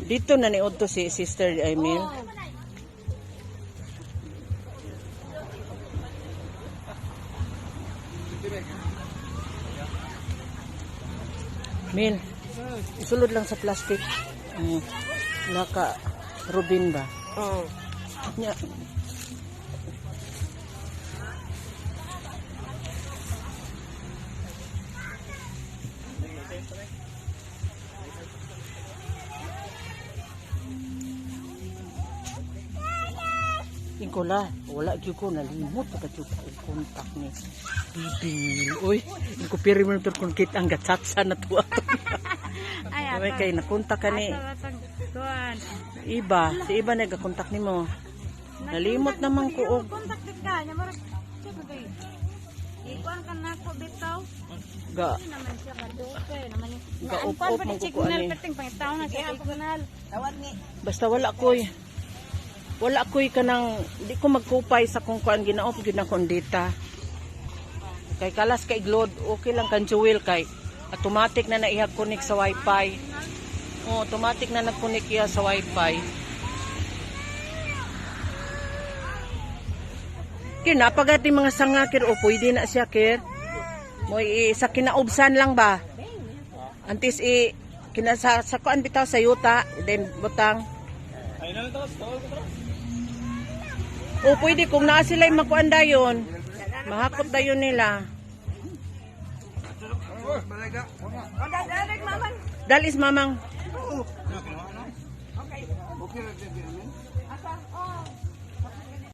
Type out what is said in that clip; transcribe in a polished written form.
Dito na niod to si Sister Emil. Mil, isulod lang sa plastic. Naka Rubin ba? Oo. Nya. Ikola, wala gyud ko nalimot pa gyud ko kontak ni Bibing. Uy, ko piri mo tur kon kit ang gatsatsa na tuwa. Ay kay nakontak ka ni Iba, si Iba nagakontak nimo. Nalimot naman ko og Kontak ka nya marag sabi. Ikuan kan nako bitaw. ga Naman siya kadupe naman. Ga-up-up mo ko ani. Perting pangitaw na siya signal. Tawad ni. Basta wala koy kanang di ko magkupay sa kung kuan ginaop gyud na kon data. Kay kalas kay load okay lang kan Jewel kay automatic na naihag connect sa wifi. Oh, automatic na nag-connect iya sa wifi. Kir napagati mga sanga kir o pwede na siya kir. Moy sa kinaubsan lang ba? Antis kinasa sa kuan bitaw sa yuta then butang. O pwede kung naa sila yung makuan dayon. Mahakot dayon nila. Dalis mamang.